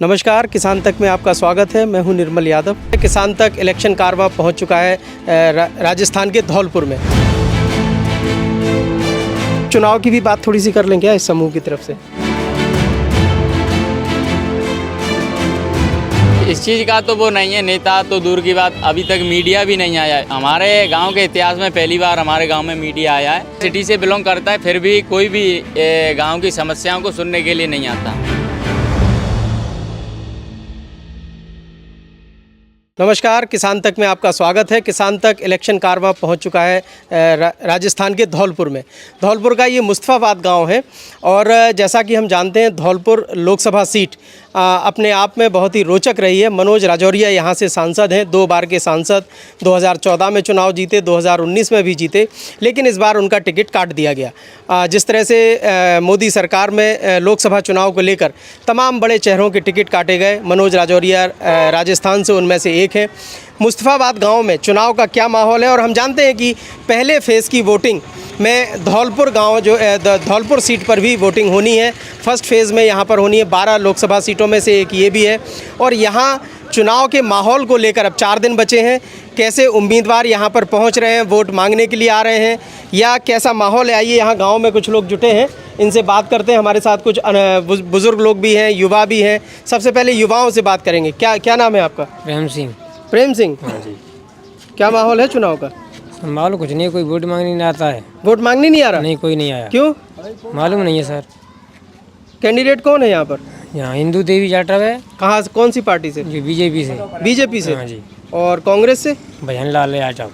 नमस्कार, किसान तक में आपका स्वागत है। मैं हूं निर्मल यादव। किसान तक इलेक्शन कारवां पहुंच चुका है राजस्थान के धौलपुर में। चुनाव की भी बात थोड़ी सी कर लें क्या इस समूह की तरफ से? इस चीज़ का तो वो नहीं है, नेता तो दूर की बात, अभी तक मीडिया भी नहीं आया है। हमारे गांव के इतिहास में पहली बार हमारे गांव में मीडिया आया है। सिटी से बिलोंग करता है, फिर भी कोई भी गांव की समस्याओं को सुनने के लिए नहीं आता। नमस्कार, किसान तक में आपका स्वागत है। किसान तक इलेक्शन कारवां पहुंच चुका है राजस्थान के धौलपुर में। धौलपुर का ये मुस्तफ़ाबाद गांव है और जैसा कि हम जानते हैं धौलपुर लोकसभा सीट अपने आप में बहुत ही रोचक रही है। मनोज राजौरिया यहाँ से सांसद हैं, 2 बार के सांसद। 2014 में चुनाव जीते, 2019 में भी जीते, लेकिन इस बार उनका टिकट काट दिया गया। जिस तरह से मोदी सरकार में लोकसभा चुनाव को लेकर तमाम बड़े चेहरों के टिकट काटे गए, मनोज राजौरिया राजस्थान से उनमें से एक है। मुस्तफ़ाबाद गांव में चुनाव का क्या माहौल है, और हम जानते हैं कि पहले फेज़ की वोटिंग में धौलपुर गांव जो धौलपुर सीट पर भी वोटिंग होनी है। फर्स्ट फेज़ में यहां पर होनी है। 12 लोकसभा सीटों में से एक ये भी है। और यहां चुनाव के माहौल को लेकर अब 4 दिन बचे हैं। कैसे उम्मीदवार यहां पर पहुंच रहे हैं, वोट मांगने के लिए आ रहे हैं, या कैसा माहौल है, आइए यहाँ गाँव में कुछ लोग जुटे हैं, इनसे बात करते हैं। हमारे साथ कुछ बुज़ुर्ग लोग भी हैं, युवा भी हैं। सबसे पहले युवाओं से बात करेंगे। क्या नाम है आपका? प्रेम सिंह। प्रेम सिंह, हाँ जी। क्या माहौल है चुनाव का? मालूम कुछ नहीं, कोई वोट मांगने नहीं आता है। वोट मांगने नहीं आ रहा? नहीं, कोई नहीं आया। क्यों? मालूम नहीं है सर। कैंडिडेट कौन है यहाँ पर? यहाँ हिंदू देवी जाटव है। कहाँ से, कौन सी पार्टी से? जो बीजेपी से। बीजेपी से? हाँ जी। और कांग्रेस से? भजनलाल जाटव।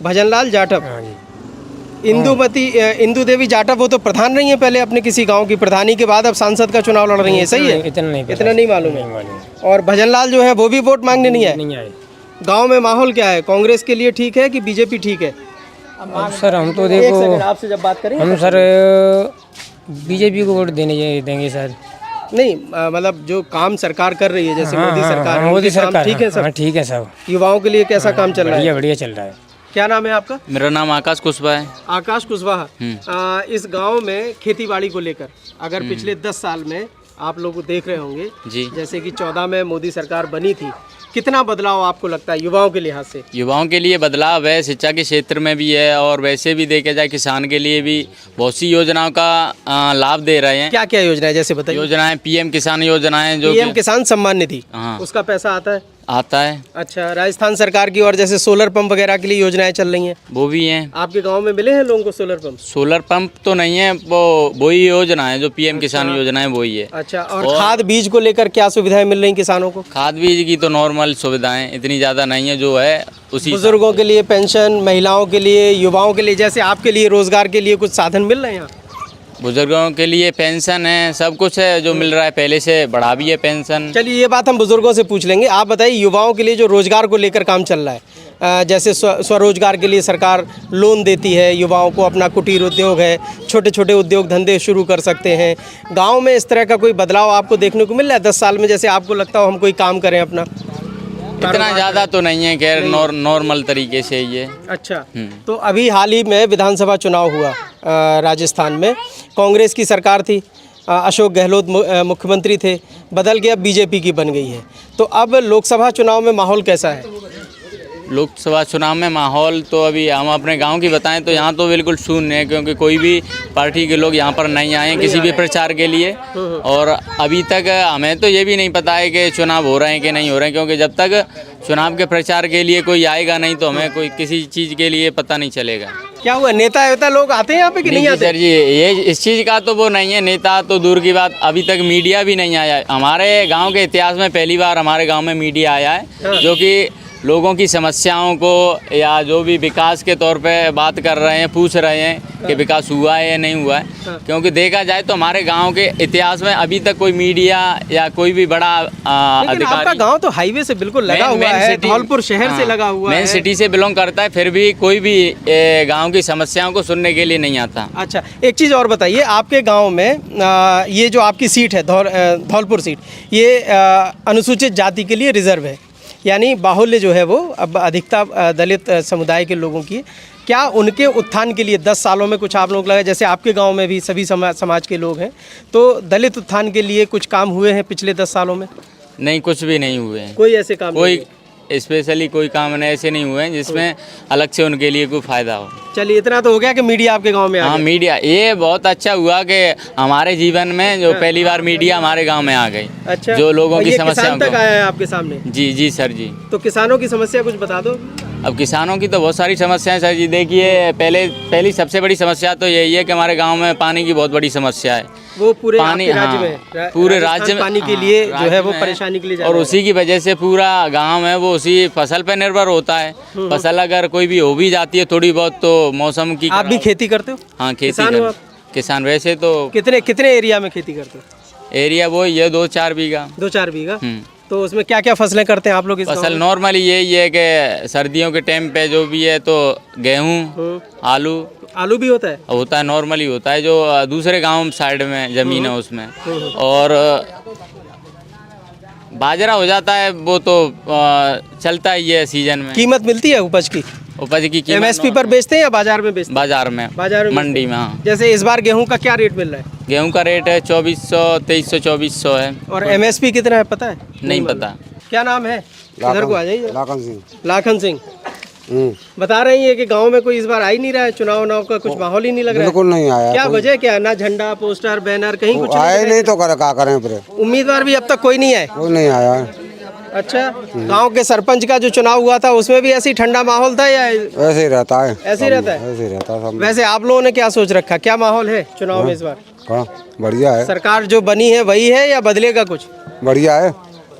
भजनलाल जाटव। हाँ जी। इंदू देवी जाटव, वो तो प्रधान रही है पहले अपने किसी गांव की प्रधानी के बाद अब सांसद का चुनाव लड़ रही है, सही है? इतना नहीं मालूम है। और भजनलाल जो है वो भी वोट मांगने नहीं आए। गांव में माहौल क्या है? कांग्रेस के लिए ठीक है कि बीजेपी ठीक है? सर हम तो देखो, आपसे जब बात करें हम सर बीजेपी को वोट देंगे सर। नहीं, मतलब जो काम सरकार कर रही है, जैसे मोदी सरकार, मोदी सरकार ठीक है सब? ठीक है सब। युवाओं के लिए कैसा काम चल रहा है? बढ़िया चल रहा है। क्या नाम है आपका? मेरा नाम आकाश कुशवाहा है। आकाश कुशवाहा। इस गांव में खेतीबाड़ी को लेकर अगर पिछले 10 साल में आप लोग देख रहे होंगे जी, जैसे कि 14 में मोदी सरकार बनी थी, कितना बदलाव आपको लगता है युवाओं के लिहाज से? युवाओं के लिए बदलाव है, शिक्षा के क्षेत्र में भी है, और वैसे भी देखा जाए किसान के लिए भी बहुत सी योजनाओं का लाभ दे रहे हैं। क्या क्या योजना है, जैसे बताइए? योजनाएं PM किसान योजनाएं, जो PM किसान सम्मान निधि, हाँ, उसका पैसा आता है। अच्छा, राजस्थान सरकार की और जैसे सोलर पंप वगैरह के लिए योजनाएं चल रही हैं, वो भी हैं। आपके गांव में मिले हैं लोगों को सोलर पंप? सोलर पंप तो नहीं है, वही योजना है जो PM किसान योजना है, वही है। अच्छा, और खाद बीज को लेकर क्या सुविधाएं मिल रही किसानों को? खाद बीज की तो नॉर्मल सुविधाएं इतनी ज़्यादा नहीं है, जो है उसी। बुजुर्गों के लिए पेंशन, महिलाओं के लिए, युवाओं के लिए, जैसे आपके लिए रोजगार के लिए कुछ साधन मिल रहे हैं यहाँ? बुजुर्गों के लिए पेंशन है, सब कुछ है जो मिल रहा है, पहले से बढ़ा भी है पेंशन। चलिए, ये बात हम बुजुर्गों से पूछ लेंगे। आप बताइए, युवाओं के लिए जो रोजगार को लेकर काम चल रहा है, जैसे स्वरोजगार के लिए सरकार लोन देती है, युवाओं को अपना कुटीर उद्योग है, छोटे छोटे उद्योग धंधे शुरू कर सकते हैं। गांव में इस तरह का कोई बदलाव आपको देखने को मिल रहा है 10 साल में? जैसे आपको लगता हो हम कोई काम करें अपना? इतना ज़्यादा तो नहीं है, खैर नॉर्मल तरीके से ये। अच्छा, तो अभी हाल ही में विधानसभा चुनाव हुआ राजस्थान में, कांग्रेस की सरकार थी, अशोक गहलोत मुख्यमंत्री थे, बदल के अब बीजेपी की बन गई है। तो अब लोकसभा चुनाव में माहौल कैसा है? लोकसभा चुनाव में माहौल तो अभी हम अपने गांव की बताएं तो यहाँ तो बिल्कुल शून्य है, क्योंकि कोई भी पार्टी के लोग यहाँ पर नहीं आए हैं किसी भी प्रचार के लिए। और अभी तक हमें तो ये भी नहीं पता है कि चुनाव हो रहे हैं कि नहीं हो रहे हैं, क्योंकि जब तक चुनाव के प्रचार के लिए कोई आएगा नहीं तो हमें कोई किसी चीज़ के लिए पता नहीं चलेगा। क्या हुआ, नेता लोग आते हैं यहाँ पे कि नहीं आते? सर जी, ये इस चीज़ का तो वो नहीं है, नेता तो दूर की बात, अभी तक मीडिया भी नहीं आया है। हमारे गाँव के इतिहास में पहली बार हमारे गाँव में मीडिया आया है, जो कि लोगों की समस्याओं को या जो भी विकास के तौर पे बात कर रहे हैं, पूछ रहे हैं कि विकास हुआ है या नहीं हुआ है। क्योंकि देखा जाए तो हमारे गांव के इतिहास में अभी तक कोई मीडिया या कोई भी बड़ा अधिकारी। आपका गांव तो हाईवे से बिल्कुल लगा हुआ है, धौलपुर शहर से लगा हुआ है, मेन सिटी से बिलोंग करता है, फिर भी कोई भी गाँव की समस्याओं को सुनने के लिए नहीं आता। अच्छा, एक चीज़ और बताइए, आपके गाँव में ये जो आपकी सीट है धौलपुर सीट, ये अनुसूचित जाति के लिए रिजर्व है, यानी बाहुल्य जो है वो अब अधिकता दलित समुदाय के लोगों की। क्या उनके उत्थान के लिए 10 सालों में कुछ आप लोग लगे, जैसे आपके गांव में भी सभी समाज के लोग हैं, तो दलित उत्थान के लिए कुछ काम हुए हैं पिछले 10 सालों में? नहीं, कुछ भी नहीं हुए हैं। कोई ऐसे काम नहीं कोई हुए? स्पेशली कोई काम नहीं ऐसे नहीं हुए हैं जिसमें अलग से उनके लिए कोई फायदा हो। चलिए, इतना तो हो गया कि मीडिया आपके गांव में आ हाँ, गया। मीडिया ये बहुत अच्छा हुआ कि हमारे जीवन में जो पहली बार मीडिया हमारे गांव में आ गई। अच्छा, जो लोगों और की ये समस्याओं किसान तक को, आया है आपके सामने? जी जी सर जी। तो किसानों की समस्या कुछ बता दो। अब किसानों की तो बहुत सारी समस्याएं सर जी। देखिए, पहली सबसे बड़ी समस्या तो यही है कि हमारे गांव में पानी की बहुत बड़ी समस्या है। वो पूरे पानी, आपके राज्य हाँ, में पूरे राजस्थान राज्य में पानी के हाँ, लिए जो राज्य है वो में परेशानी के लिए जा और रहा है। उसी की वजह से पूरा गांव है वो उसी फसल पे निर्भर होता है। फसल अगर कोई भी हो भी जाती है थोड़ी बहुत तो मौसम की। आप भी खेती करते हो? हाँ, खेती किसान हो कर, आप? किसान वैसे तो कितने कितने एरिया में खेती करते हो? एरिया वो ये 2-4 बीघा। 2-4 बीघा। हम्म। तो उसमें क्या क्या फसलें करते हैं आप लोग इस गाँव फसल में? नॉर्मली यही है कि सर्दियों के टाइम पे जो भी है तो गेहूँ, हम्म, आलू भी होता है? होता है, नॉर्मली होता है। जो दूसरे गांव साइड में ज़मीन है उसमें, और बाजरा हो जाता है वो तो चलता ही है सीजन में। कीमत मिलती है उपज की? उपज की कीमत एमएसपी पर बेचते हैं या बाजार में बेचते हैं? बाजार में, बाजार में मंडी में। हाँ, जैसे इस बार गेहूं का क्या रेट मिल रहा है? गेहूं का रेट है 2400, 2300, 2400 है। और एमएसपी कितना है पता है? नहीं मालूम। पता। क्या नाम है? इधर को आ जाइए। लाखन सिंह। लाखन सिंह बता रही है कि गांव में कोई इस बार आ ही नहीं रहा है, चुनाव का कुछ माहौल ही नहीं लग रहा है। बिल्कुल नहीं आया। क्या वजह क्या है? ना झंडा, पोस्टर, बैनर कहीं कुछ आए नहीं नहीं तो क्या करें फिर? उम्मीदवार भी अब तक कोई नहीं आए। कोई नहीं आया। अच्छा, गांव के सरपंच का जो चुनाव हुआ था उसमें भी ऐसे ही ठंडा माहौल था या ऐसे ही रहता है। ऐसे ही रहता है? ऐसे ही रहता है सब। वैसे आप लोगों ने क्या सोच रखा, क्या माहौल है चुनाव में इस बार? हाँ, बढ़िया है। सरकार जो बनी है वही है या बदलेगा कुछ? बढ़िया है,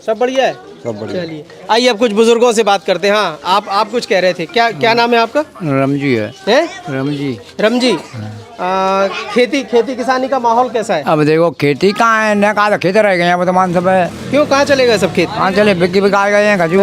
सब बढ़िया है। सब बढ़िया। चलिए, आइए अब कुछ बुजुर्गों से बात करते हैं। हाँ, आप कुछ कह रहे थे, क्या नाम है आपका? रमजी है। हैं? रमजी। रमजी। खेती किसानी का माहौल कैसा है? अब देखो खेती कहाँ है, न कहा खेत रह गए हैं वर्तमान सब है। क्यों, कहाँ चले गए सब खेत? हाँ चले बिक्की बिकाए गए हैं खजू,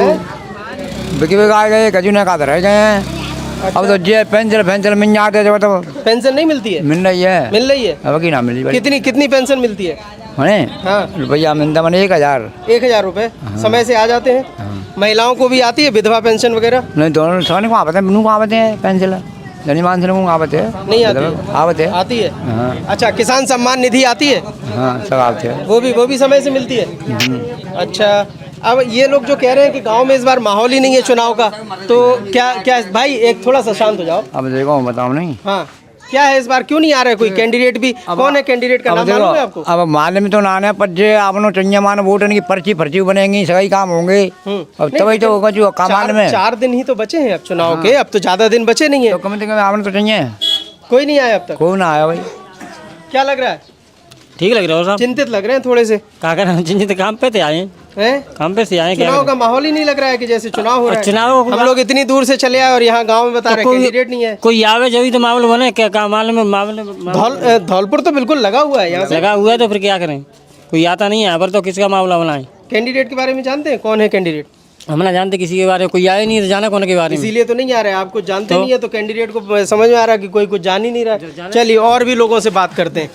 बिक्की बिकाए गए खजू ने कहा रह गए हैं। अब तो जे पेंशन मिल जाते जो तो पेंशन नहीं मिलती है? मिल रही है। मिल रही है? अब की ना मिली भाई। कितनी पेंशन मिलती है? हाँ रुपया मिलता मैंने 1000। 1000 रुपए समय से आ जाते हैं? महिलाओं को भी आती है विधवा पेंशन वगैरह? नहीं, दोनों सोने को आते हैं, बिनू को आते हैं पेंशन, जनी मान को आते हैं। नहीं आती है? आती है। हाँ अच्छा, किसान सम्मान निधि आती है? हाँ सब आते हैं। वो भी समय से मिलती है? अच्छा, अब ये लोग जो कह रहे हैं कि गांव में इस बार माहौल ही नहीं है चुनाव का, तो क्या भाई एक थोड़ा सा शांत हो जाओ। अब देखो बताओ नहीं। हाँ, क्या है इस बार, क्यों नहीं आ रहा है कोई कैंडिडेट भी? कौन है कैंडिडेट का नाम मालूम है आपको? अब मालूम तो ना है, पर जे आपनो चंगे मान वोट की पर्ची बनेंगी, सही काम होंगे। अब तभी तो होगा जो काम में। 4 दिन ही तो बचे हैं अब चुनाव के, अब तो ज्यादा दिन बचे नहीं है। तो कम से कम आपने तो चाहिए। कोई नहीं आया अब तक? कोई ना आया भाई। क्या लग रहा है? ठीक लग रहा है साहब। चिंतित लग रहे हैं थोड़े से? क्या करें, चिंतित काम पे थे आए हैं? काम पे से आए। क्या चुनाव का माहौल ही नहीं लग रहा है कि जैसे चुनाव हो रहा है। चुनाव हम लोग इतनी दूर से चले आए और यहाँ गांव में बता रहे कैंडिडेट नहीं है। कोई आवे जब तो मामले बने, क्या मामले धौलपुर तो बिल्कुल लगा हुआ है यहाँ से। लगा हुआ है तो फिर क्या करें, कोई आता नहीं है यहाँ पर, तो किसका मामला बनाए? कैंडिडेट के बारे में जानते हैं, कौन है कैंडिडेट? हम ना जानते किसी के बारे में, कोई आए नहीं तो जाना कौन के बारे में। इसीलिए तो नहीं आ रहा है, आपको जानते नहीं है तो कैंडिडेट को समझ में आ रहा है कि कोई कुछ जान ही नहीं रहा है। चलिए और भी लोगों से बात करते हैं।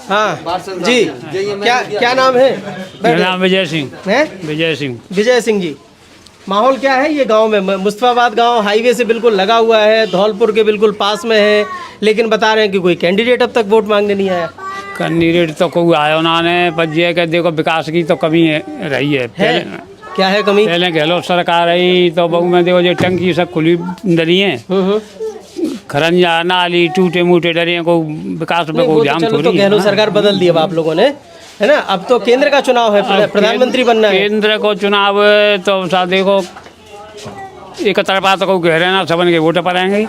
हाँ जी, क्या नाम है? मेरा नाम विजय सिंह। है विजय सिंह। विजय सिंह जी, माहौल क्या है ये गांव में? मुस्तफाबाद गांव हाईवे से बिल्कुल लगा हुआ है, धौलपुर के बिल्कुल पास में है, लेकिन बता रहे हैं कि कोई कैंडिडेट अब तक वोट मांगने नहीं आया। कैंडिडेट तो कोई आया ना ने, पर ये कि देखो विकास की तो कमी रही है। क्या है कमी? पहले गहलोत सरकार रही तो बहु में देखो ये टंकी सब खुली डरी है, खरंजा नाली टूटे मूटे डरे हैं, कोई विकास में कोई ध्यान चलो, तो थोड़ी। गहलोत सरकार बदल दी अब आप लोगों ने, है ना? अब तो केंद्र का चुनाव है, प्रधानमंत्री बनना है। केंद्र को चुनाव है तो साथ देखो एक तरफा तो कोई कह रहे ना सबन के वोट पर आएंगे।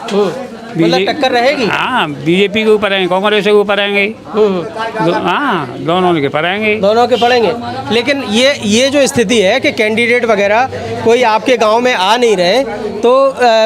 मतलब टक्कर रहेगी? हाँ, बीजेपी के ऊपर आएंगे, कांग्रेस के ऊपर आएंगे। हाँ, दोनों के पड़ेंगे। दोनों के पड़ेंगे। लेकिन ये जो स्थिति है कि कैंडिडेट वगैरह कोई आपके गांव में आ नहीं रहे, तो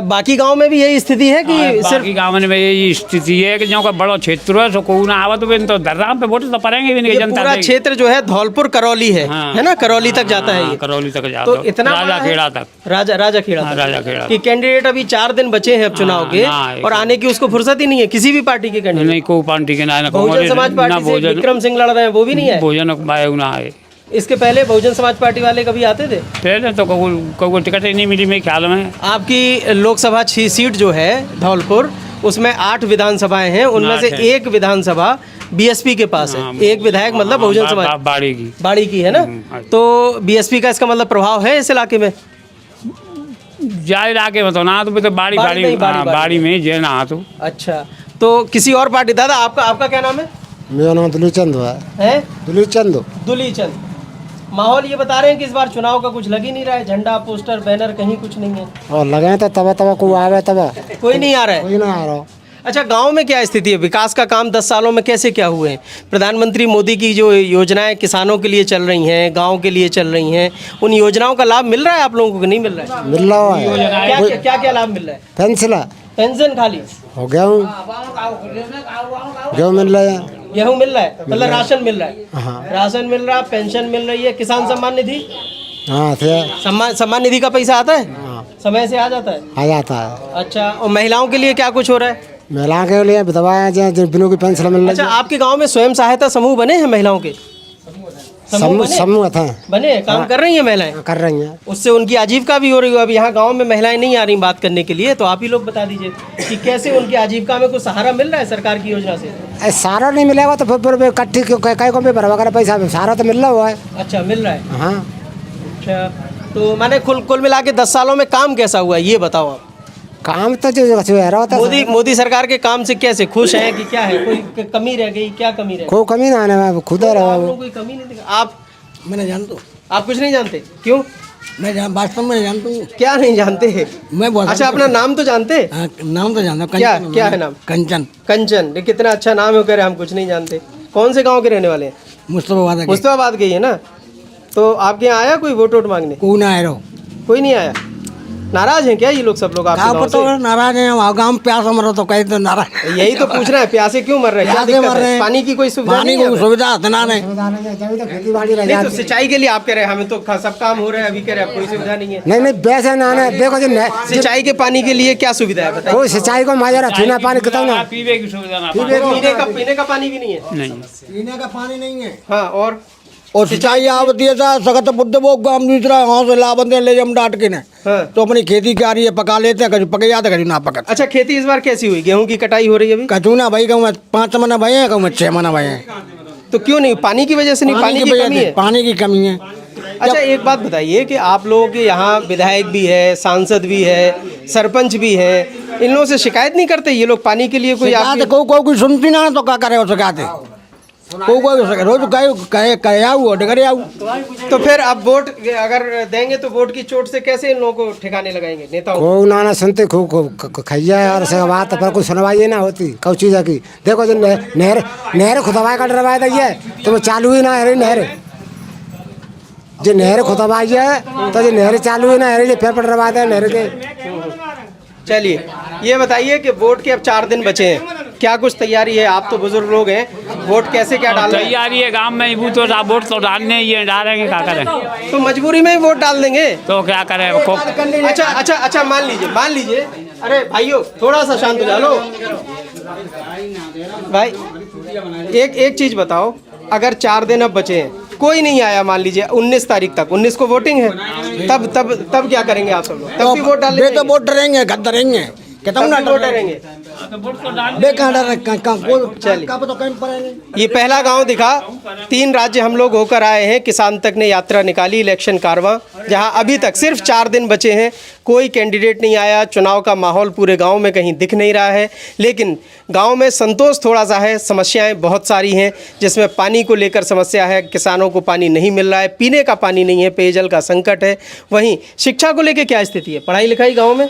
बाकी गांव में भी यही स्थिति है कि सिर्फ बाकी गाँव में यही स्थिति है कि जो का बड़ा क्षेत्र है सो कोई ना आवत भी तो दर्राम पे वोट तो पड़ेंगे भी नहीं। ये जनता पूरा क्षेत्र जो है धौलपुर करौली है, हाँ। है ना? करौली तक जाता है ये। करौली तक जाता तो इतना राजा खेड़ा तक। राजा खेड़ा हाँ, तक। राजा खेड़ा कि कैंडिडेट अभी 4 दिन बचे हैं अब चुनाव के, और आने की उसको फुर्सत ही नहीं है किसी भी पार्टी के कैंडिडेट। नहीं, कोई पार्टी के ना बहुजन समाज पार्टी से विक्रम सिंह लड़ रहे हैं, वो भी नहीं है। भोजन ना आए। इसके पहले बहुजन समाज पार्टी वाले कभी आते थे? पहले तो कोई टिकट ही नहीं मिली मेरे ख्याल में। आपकी लोकसभा 6 सीट जो है धौलपुर, उसमें 8 विधानसभाएं हैं, उनमें से 1 विधानसभा बीएसपी के पास है, एक विधायक मतलब बहुजन समाज बाड़ी की। बाड़ी की है ना। तो बीएसपी का इसका मतलब प्रभाव है इस इलाके में? जा इलाके में तो ना तो बाड़ी बाड़ी नहीं, बाड़ी- बाड़ी में जे ना तो अच्छा, तो किसी और पार्टी, दादा आपका आपका क्या नाम है? मेरा नाम दुलीचंद है। हैं? दुलीचंद। दुलीचंद। माहौल ये बता रहे हैं कि इस बार चुनाव का कुछ लग ही नहीं रहा है, झंडा पोस्टर बैनर कहीं कुछ नहीं है, और लगे तो तब तब को आवे तब कोई नहीं आ रहा है। कोई ना आ रहा। अच्छा, गांव में क्या स्थिति है? विकास का काम 10 सालों में कैसे क्या हुए हैं? प्रधानमंत्री मोदी की जो योजनाएं किसानों के लिए चल रही हैं, गांव के लिए चल रही हैं, उन योजनाओं का लाभ मिल रहा है आप लोगों को कि नहीं मिल रहा है? मिल रहा है। क्या क्या क्या, क्या लाभ मिल रहा है? पेंसिल पेंशन खाली, हो गेहूँ गेहूँ मिल रहा है। गेहूँ मिल रहा है, मतलब राशन मिल रहा है, हाँ राशन मिल रहा है, पेंशन मिल रही है, किसान सम्मान निधि, हाँ थे सम्मान निधि का पैसा आता है, हाँ समय से आ जाता है। आ जाता है। अच्छा, और महिलाओं के लिए क्या कुछ हो रहा है? महिला के लिए विधवाएं जिन बिनों की पेंसिल मिल रही अच्छा, आपके गांव में स्वयं सहायता समूह बने हैं महिलाओं के? समूह समूह था बने हैं, काम कर रही हैं महिलाएं, कर रही हैं। उससे उनकी आजीविका भी हो रही हो। अब यहाँ गांव में महिलाएं नहीं आ रही बात करने के लिए, तो आप ही लोग बता दीजिए कि कैसे उनकी आजीविका में कुछ सहारा मिल रहा है सरकार की योजना से? सारा नहीं मिलेगा तो फिर इकट्ठी कई को भी भरवा कर पैसा सारा तो मिल रहा हुआ है। अच्छा, मिल रहा है। हाँ अच्छा, तो माने कुल मिला के 10 सालों में काम कैसा हुआ है ये बताओ आप। काम तो जो है रहा था। मोदी सरकार के काम से कैसे खुश हैं कि क्या है? कोई कमी रह गई? क्या कमी रह गई? कोई कमी ना आने खुद आप रहा लोगों को कोई कमी नहीं दिखा? आप मैं जानता हूँ, आप कुछ नहीं जानते? क्यों? मैं वास्तव में जानता हूँ। क्या नहीं जानते हैं? मैं बहुत अच्छा, अपना नाम तो जानते हैं? हाँ, नाम तो जानता हूँ। क्या कंचन क्या है नाम? कंचन कंचन। ये कितना अच्छा नाम है, कह रहे हम कुछ नहीं जानते। कौन से गांव के रहने वाले हैं? मुस्तफाबाद के। मुस्तफाबाद के ही है ना। तो आपके यहाँ आया कोई वोट मांगने? कोई ना आए रहो। कोई नहीं आया। नाराज हैं क्या ये लोग सब लोग आपके गाँव गांव पर तो से? नाराज है, वहाँ गाँव में प्यास मर रहा तो कहीं तो नाराज। यही तो पूछ रहे हैं, प्यासे क्यों मर रहे हैं? क्या प्यासे दिक्कत मर रहे है? हैं। पानी की कोई सुविधा पानी नहीं की है? सुविधा इतना नहीं। खेती बाड़ी रह नहीं, तो जाती। सिंचाई के लिए आप कह रहे हैं हमें तो सब काम हो रहा है, अभी कह रहे हैं कोई सुविधा नहीं है। नहीं वैसे ना ना देखो जो सिंचाई के पानी के लिए क्या सुविधा है बताइए? कोई सिंचाई को माजरा पीना पानी कितना ना पीने की सुविधा ना पीने का पानी भी नहीं है। नहीं। पीने का पानी नहीं है। हाँ, और सिंचाई आवती है सगत बुद्ध वो काम दूसरा वहाँ से ला बंदे ले जम डाट के ने हाँ। तो अपनी खेती की आ रही है, पका लेते हैं, कभी पके जाते कभी ना पकड़। अच्छा, खेती इस बार कैसी हुई? गेहूं की कटाई हो रही है अभी? कचूना भाई कहूँ 5 महीना भाई है, कहूँ 6 महीना भाई है। तो क्यों नहीं? पानी की वजह से नहीं? पानी की वजह कमी से है? पानी की कमी है। अच्छा, एक बात बताइए कि आप लोगों के यहाँ विधायक भी है, सांसद भी है, सरपंच भी है, इन लोगों से शिकायत नहीं करते ये लोग पानी के लिए? कोई शिकायत आपके कोई सुनती ना तो क्या करे, शिकायत कोई रोज कहे आऊ डगरे आऊ। तो फिर अब वोट अगर देंगे तो वोट की चोट से कैसे इन लोगों को ठिकाने लगाएंगे नेताओं को? को ना सुनते खूब खैया और से बात पर कोई सुनवाई ना होती कौ चीज़ की। देखो जो नहर खुदवाई का डरवाई दी है तो वो चालू ही ना है नहर। जो नहर खुदवाई है तो जो नहर चालू ही ना है, फिर पर डरवा दे नहर के। चलिए, ये बताइए कि वोट के अब 4 दिन बचे हैं, क्या कुछ तैयारी है? आप तो बुजुर्ग लोग हैं, वोट कैसे क्या डाल रहे हैं? तैयारी है गांव में वो तो वोट तो डालने ही है, डालेंगे क्या करें? तो मजबूरी में ही वोट डाल देंगे? तो क्या करें? अच्छा, मान लीजिए, अरे भाइयों थोड़ा सा शांत हो जाओ। भाई एक चीज बताओ, अगर 4 दिन अब बचे हैं, कोई नहीं आया, मान लीजिए 19 तारीख तक, 19 को वोटिंग है, तब क्या करेंगे आप सब लोग? तब भी वोट डालेंगे? तो वोट डरेंगे, गद डरेंगे, कितना ना वोट डालेंगे? ये पहला गांव दिखा। 3 राज्य हम लोग होकर आए हैं, किसान तक ने यात्रा निकाली, इलेक्शन कारवां, जहां अभी तक सिर्फ 4 दिन बचे हैं, कोई कैंडिडेट नहीं आया। चुनाव का माहौल पूरे गांव में कहीं दिख नहीं रहा है, लेकिन गांव में संतोष थोड़ा सा है। समस्याएं बहुत सारी हैं, जिसमें पानी को लेकर समस्या है, किसानों को पानी नहीं मिल रहा है, पीने का पानी नहीं है, पेयजल का संकट है। वहीं शिक्षा को लेकर क्या स्थिति है? पढ़ाई लिखाई गाँव में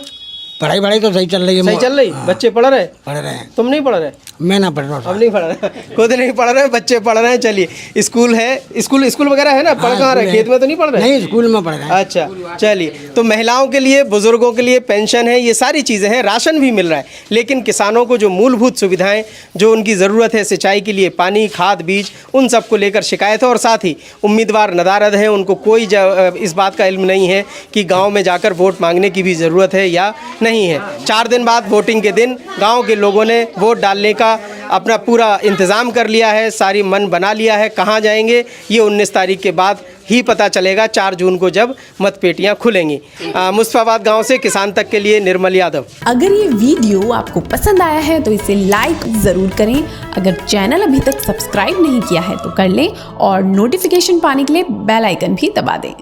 पढ़ाई तो सही चल रही है। सही चल रही? बच्चे पढ़ रहे हैं? पढ़ रहे हैं। तुम नहीं पढ़ रहे? मैं ना पढ़ रहा हूँ। अब नहीं पढ़ रहे, खुद नहीं पढ़ रहे, बच्चे पढ़ रहे हैं। चलिए, स्कूल है, स्कूल वगैरह है ना? पढ़ कहाँ रहे? खेत में तो नहीं पढ़ रहे? नहीं, स्कूल में पढ़ रहे हैं। अच्छा, चलिए, तो महिलाओं के लिए, बुजुर्गों के लिए पेंशन है, ये सारी चीज़ें हैं, राशन भी मिल रहा है, लेकिन किसानों को जो मूलभूत सुविधाएं जो उनकी ज़रूरत है, सिंचाई के लिए पानी, खाद, बीज, उन सब को लेकर शिकायत है। और साथ ही उम्मीदवार नदारद हैं, उनको कोई इस बात का इल्म नहीं है कि गाँव में जाकर वोट मांगने की भी ज़रूरत है या नहीं। नहीं है। 4 दिन बाद वोटिंग के दिन गांव के लोगों ने वोट डालने का अपना पूरा इंतज़ाम कर लिया है, सारी मन बना लिया है। कहाँ जाएंगे ये 19 तारीख के बाद ही पता चलेगा, 4 जून को जब मतपेटियां खुलेंगी। मुस्तफाबाद गांव से किसान तक के लिए निर्मल यादव। अगर ये वीडियो आपको पसंद आया है तो इसे लाइक ज़रूर करें। अगर चैनल अभी तक सब्सक्राइब नहीं किया है तो कर लें और नोटिफिकेशन पाने के लिए बेल आइकन भी दबा दें।